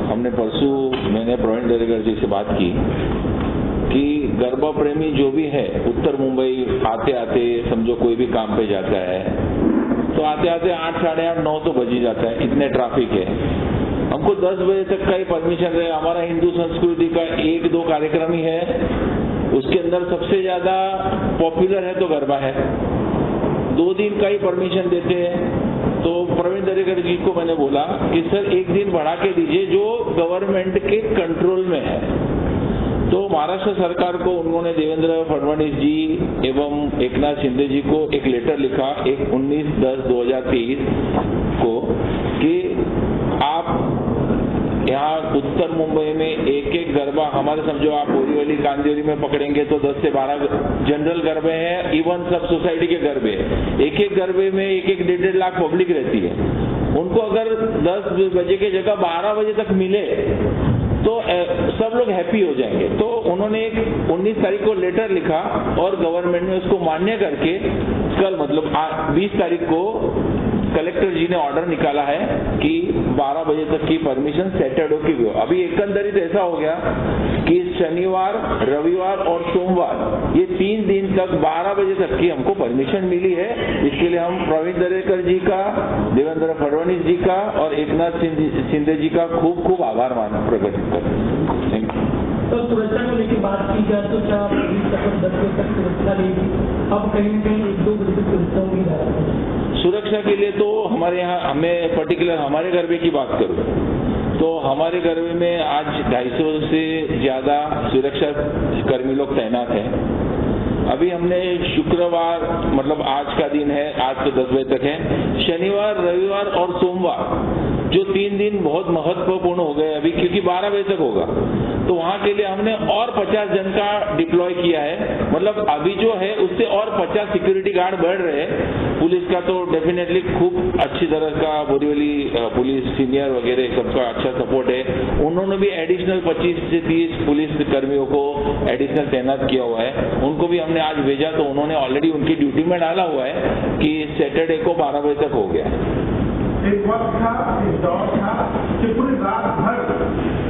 हमने परसों मैंने प्रवीण दरेकर जी से बात की कि गरबा प्रेमी जो भी है उत्तर मुंबई आते आते समझो कोई भी काम पे जाता है तो आते आते 8, साढ़े 8, 9 तो बज ही जाता है, इतने ट्रैफिक है। हमको 10 बजे तक का ही परमिशन रहे। हमारा हिंदू संस्कृति का 1-2 कार्यक्रम ही है, उसके अंदर सबसे ज्यादा पॉपुलर है तो गरबा है। 2 दिन का ही परमिशन देते हैं। तो प्रवीण दरेकर जी को मैंने बोला कि सर 1 दिन बढ़ा के दीजिए जो गवर्नमेंट के कंट्रोल में है। तो महाराष्ट्र सरकार को उन्होंने देवेंद्र फडणवीस जी एवं एकनाथ शिंदे जी को एक लेटर लिखा 19/10/2023 को कि आप यहाँ उत्तर मुंबई में एक गरबा हमारे समझो आप बोरीवली कांदिवली में पकड़ेंगे तो 10 से 12 जनरल गरबे हैं, इवन सब सोसाइटी के गरबे। एक गरबे में 1-1.5 लाख पब्लिक रहती है। उनको अगर 10 बजे की जगह 12 बजे तक मिले तो सब लोग हैप्पी हो जाएंगे। तो उन्होंने एक 19 तारीख को लेटर लिखा और गवर्नमेंट ने उसको मान्य करके कल मतलब 20 तारीख को कलेक्टर जी ने ऑर्डर निकाला है कि 12 बजे तक की परमिशन सैटरडे की भी हो। अभी एकंदरित ऐसा हो गया कि शनिवार, रविवार और सोमवार ये 3 दिन तक 12 बजे तक की हमको परमिशन मिली है। इसके लिए हम प्रवीण दरेकर जी का, देवेंद्र फडणवीस जी का और एकनाथ शिंदे जी का खूब खूब आभार प्रकट करते हैं। तो सुरक्षा को लेकर बात की जाए तो क्या 10 बजे तक सुरक्षा लेगी? अब कहीं न कहीं 1-2 बजे तक सुरक्षा होगी जा रहा है। सुरक्षा के लिए तो हमारे यहाँ हमें पर्टिकुलर हमारे गरबे की बात करूँ तो हमारे गरबे में आज 250 से ज्यादा सुरक्षा कर्मी लोग तैनात हैं। अभी हमने शुक्रवार मतलब आज का दिन है, आज तो 10 बजे तक है, शनिवार, रविवार और सोमवार जो 3 दिन बहुत महत्वपूर्ण हो गए अभी क्योंकि 12 बजे तक होगा। तो वहां के लिए हमने और 50 जन का डिप्लॉय किया है। मतलब अभी जो है उससे और 50 सिक्योरिटी गार्ड बढ़ रहे हैं। पुलिस का तो डेफिनेटली खूब अच्छी तरह का बोरीवली पुलिस सीनियर वगैरह सबका अच्छा सपोर्ट है। उन्होंने भी एडिशनल 25 से 30 पुलिस कर्मियों को एडिशनल तैनात किया हुआ है। उनको भी हमने आज भेजा तो उन्होंने ऑलरेडी उनकी ड्यूटी में डाला हुआ है कि सैटरडे को 12 बजे तक हो गया। एक वक्त था, एक दौर था कि पूरी रात भर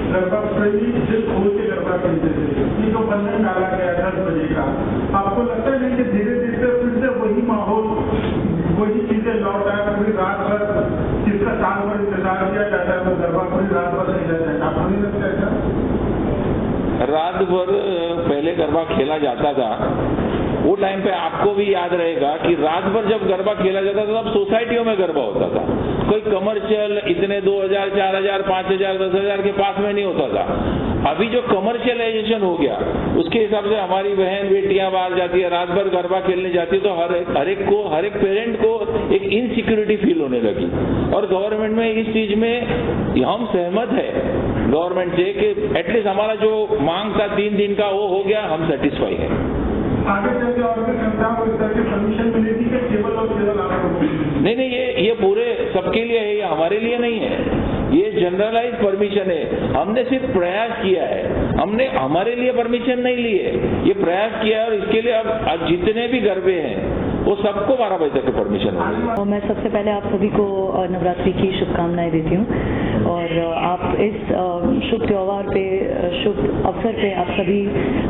गरबा प्रेमी दिल खोल के गरबा खेलते थे। ये तो बंधन डाला गया 10 बजे का। आपको लगता है कि धीरे धीरे फिर से वही माहौल, वही चीजें लौट आए? पूरी रात भर जिसका साल भर इंतजार किया जाता है तो गरबा पूरी रात भर नहीं जाता है। आपको नहीं लगता ऐसा? रात भर पहले गरबा खेला जाता था। वो टाइम पे आपको भी याद रहेगा कि रात भर जब गरबा खेला जाता था तब सोसाइटियों में गरबा होता था। कोई कमर्शियल इतने 2000, 4000, 5000, 10,000 के पास में नहीं होता था। अभी जो कमर्शियलाइजेशन हो गया उसके हिसाब से हमारी बहन बेटियां बाहर जाती है, रात भर गरबा खेलने जाती है तो हर एक पेरेंट को एक इनसिक्योरिटी फील होने लगी। और गवर्नमेंट में इस चीज में हम सहमत है गवर्नमेंट से कि एटलीस्ट हमारा जो मांग था 3 दिन का वो हो गया, हम सेटिस्फाई है। आगे चलकर और भी संस्था को इस तरह की परमिशन मिलेगी कि केवल और केवल आपको? नहीं, ये पूरे सबके लिए है, ये हमारे लिए नहीं है। ये जनरलाइज परमिशन है। हमने सिर्फ प्रयास किया है, हमने हमारे लिए परमिशन नहीं ली है, ये प्रयास किया है। और इसके लिए अब जितने भी गरबे हैं वो सबको 12 बजे तक परमिशन है। मैं सबसे पहले आप सभी को नवरात्रि की शुभकामनाएं देती हूँ और आप इस शुभ त्योहार पे, शुभ अवसर पे आप सभी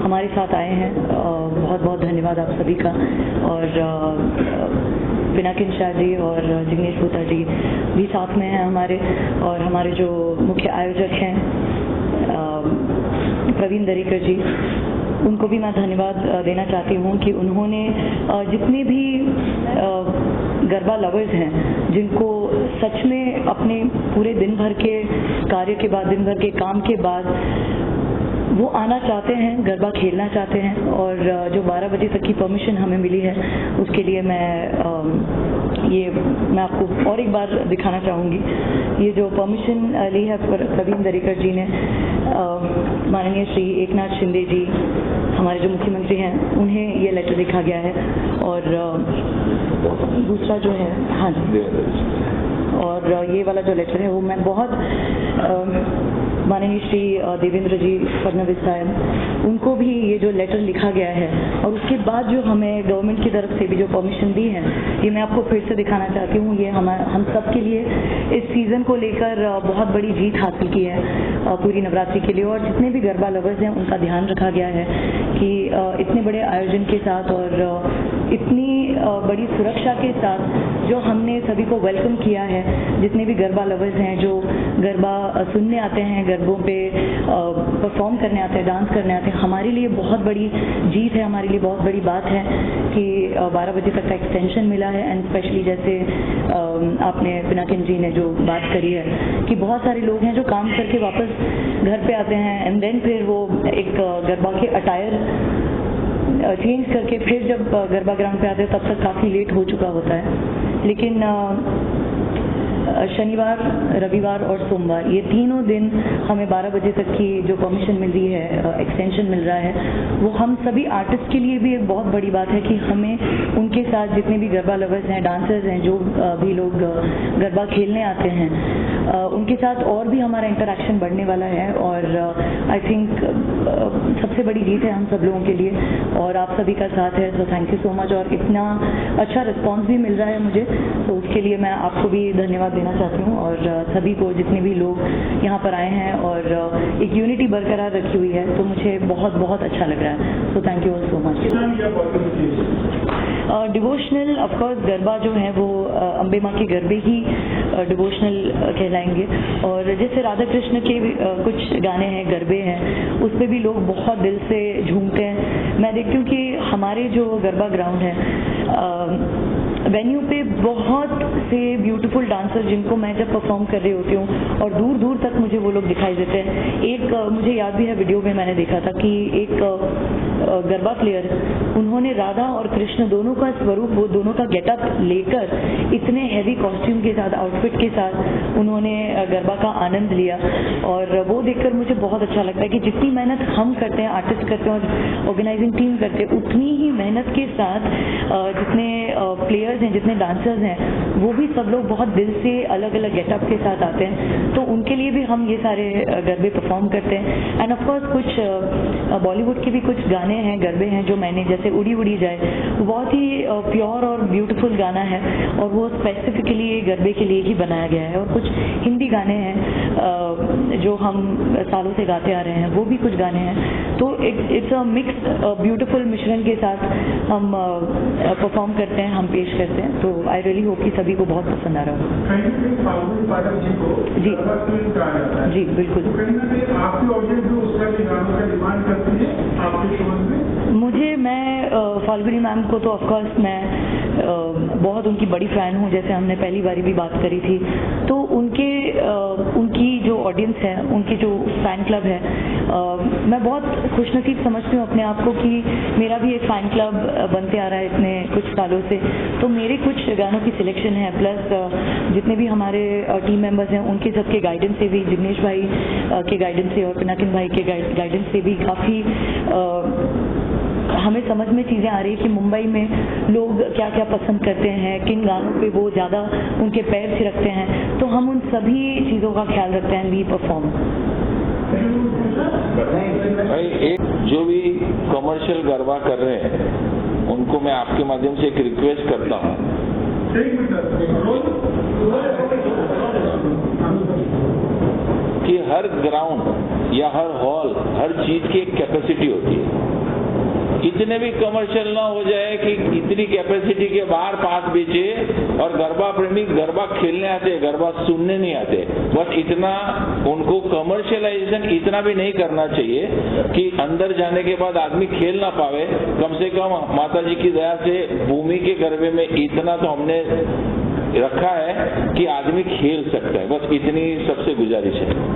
हमारे साथ आए हैं। बहुत बहुत धन्यवाद आप सभी का। और पिनाकिन शाह जी और जिग्नेश भूता जी भी साथ में हैं हमारे, और हमारे जो मुख्य आयोजक हैं प्रवीण दरेकर जी, उनको भी मैं धन्यवाद देना चाहती हूँ कि उन्होंने जितने भी गरबा लवर्स हैं जिनको सच में अपने पूरे दिन भर के कार्य के बाद, दिन भर के काम के बाद वो आना चाहते हैं, गरबा खेलना चाहते हैं, और जो 12 बजे तक की परमिशन हमें मिली है उसके लिए मैं आपको और एक बार दिखाना चाहूँगी। ये जो परमिशन ली है प्रवीण दरेकर जी ने, माननीय श्री एकनाथ शिंदे जी हमारे जो मुख्यमंत्री हैं उन्हें ये लेटर लिखा गया है। और दूसरा जो है, हाँ जी, और ये वाला जो लेटर है वो मैं बहुत माननीय श्री देवेंद्र जी फडणवीस साहब उनको भी ये जो लेटर लिखा गया है और उसके बाद जो हमें गवर्नमेंट की तरफ से भी जो परमिशन दी है ये मैं आपको फिर से दिखाना चाहती हूँ। ये हम सब के लिए इस सीज़न को लेकर बहुत बड़ी जीत हासिल की है पूरी नवरात्रि के लिए, और जितने भी गरबा लवर्स हैं उनका ध्यान रखा गया है कि इतने बड़े आयोजन के साथ और इतनी बड़ी सुरक्षा के साथ जो हमने सभी को वेलकम किया है, जितने भी गरबा लवर्स हैं जो गरबा सुनने आते हैं, गरबों पे परफॉर्म करने आते हैं, डांस करने आते हैं, हमारे लिए बहुत बड़ी जीत है, हमारे लिए बहुत बड़ी बात है कि 12 बजे तक का एक्सटेंशन मिला है। एंड स्पेशली जैसे आपने पिनाकिन जी ने जो बात करी है कि बहुत सारे लोग हैं जो काम करके वापस घर पे आते हैं एंड देन फिर वो एक गरबा के अटायर चेंज करके फिर जब गरबा ग्राउंड पे आते हैं तब तक काफ़ी लेट हो चुका होता है। लेकिन शनिवार, रविवार और सोमवार ये तीनों दिन हमें 12 बजे तक की जो परमिशन मिल रही है, एक्सटेंशन मिल रहा है, वो हम सभी आर्टिस्ट के लिए भी एक बहुत बड़ी बात है कि हमें उनके साथ जितने भी गरबा लवर्स हैं, डांसर्स हैं, जो भी लोग गरबा खेलने आते हैं, उनके साथ और भी हमारा इंटरेक्शन बढ़ने वाला है। और आई थिंक सबसे बड़ी जीत है हम सब लोगों के लिए और आप सभी का साथ है, तो थैंक यू सो मच। और इतना अच्छा रिस्पॉन्स भी मिल रहा है मुझे, तो उसके लिए मैं आपको भी धन्यवाद देना चाहती हूँ और सभी को, जितने भी लोग यहाँ पर आए हैं और एक यूनिटी बरकरार रखी हुई है, तो मुझे बहुत बहुत अच्छा लग रहा है। So thank you all so much. Devotional of course garba जो है वो अम्बे माँ के गरबे ही डिवोशनल कहलाएंगे, और जैसे राधा कृष्ण के कुछ गाने हैं, गरबे हैं, उस पर भी लोग बहुत दिल से झूमते हैं। मैं देखती हूँ कि हमारे जो गरबा ग्राउंड है वेन्यू पे बहुत से ब्यूटीफुल डांसर जिनको मैं जब परफॉर्म कर रही होती हूँ और दूर दूर तक मुझे वो लोग दिखाई देते हैं। एक मुझे याद भी है, वीडियो में मैंने देखा था कि एक गरबा प्लेयर, उन्होंने राधा और कृष्ण दोनों का स्वरूप, वो दोनों का गेटअप लेकर इतने हैवी कॉस्ट्यूम के साथ, आउटफिट के साथ उन्होंने गरबा का आनंद लिया, और वो देखकर मुझे बहुत अच्छा लगता है कि जितनी मेहनत हम करते हैं, आर्टिस्ट करते हैं और ऑर्गेनाइजिंग टीम करते हैं, उतनी ही मेहनत के साथ जितने प्लेयर्स हैं, जितने डांसर्स हैं, वो भी सब लोग बहुत दिल से अलग अलग गेटअप के साथ आते हैं। तो उनके लिए भी हम ये सारे गरबे परफॉर्म करते हैं। एंड ऑफकोर्स कुछ बॉलीवुड के भी कुछ गाने हैं, गरबे हैं जो मैंने, जैसे उड़ी उड़ी जाए, बहुत ही प्योर और ब्यूटीफुल गाना है और वो स्पेसिफिकली गरबे के लिए ही बनाया गया है। और कुछ हिंदी गाने हैं जो हम सालों से गाते आ रहे हैं, वो भी कुछ गाने हैं। तो इट्स अ मिक्स ब्यूटीफुल मिश्रण के साथ हम परफॉर्म करते हैं, हम पेश करते हैं। तो आई रियली होप कि सभी को बहुत पसंद आ रहा हो। जी जी बिल्कुल। तो कहीं ना कहीं आपकी ऑडियंस जो उस तरह के गानों का डिमांड करती है आपके शो में? मुझे, मैं फाल्गुनी मैम को तो ऑफकोर्स मैं बहुत उनकी बड़ी फ़ैन हूँ, जैसे हमने पहली बारी भी बात करी थी। तो उनकी जो ऑडियंस है, उनकी जो फ़ैन क्लब है, मैं बहुत खुशनसीब समझती हूँ अपने आप को कि मेरा भी एक फ़ैन क्लब बनते आ रहा है इतने कुछ सालों से। तो मेरे कुछ गानों की सिलेक्शन है, प्लस जितने भी हमारे टीम मेंबर्स हैं उनके सबके गाइडेंस से भी, जिग्नेश भाई के गाइडेंस से और पिनाकिन भाई के गाइडेंस से भी काफ़ी हमें समझ में चीज़ें आ रही है कि मुंबई में लोग क्या क्या पसंद करते हैं, किन गानों पे वो ज़्यादा उनके पैर थिरकते हैं। तो हम उन सभी चीज़ों का ख्याल रखते हैं, वी परफॉर्म। भाई, एक जो भी कमर्शियल गरबा कर रहे हैं उनको मैं आपके माध्यम से एक रिक्वेस्ट करता हूँ कि हर ग्राउंड या हर हॉल, हर चीज की एक कैपेसिटी होती है। इतने भी कमर्शियल ना हो जाए कि इतनी कैपेसिटी के बाहर पास बेचे और गरबा प्रेमी गरबा खेलने आते, गरबा सुनने नहीं आते। बस इतना उनको कमर्शियलाइजेशन इतना भी नहीं करना चाहिए कि अंदर जाने के बाद आदमी खेल ना पावे। कम से कम माता जी की दया से भूमि के गरबे में इतना तो हमने रखा है कि आदमी खेल सकता है। बस इतनी सबसे गुजारिश है।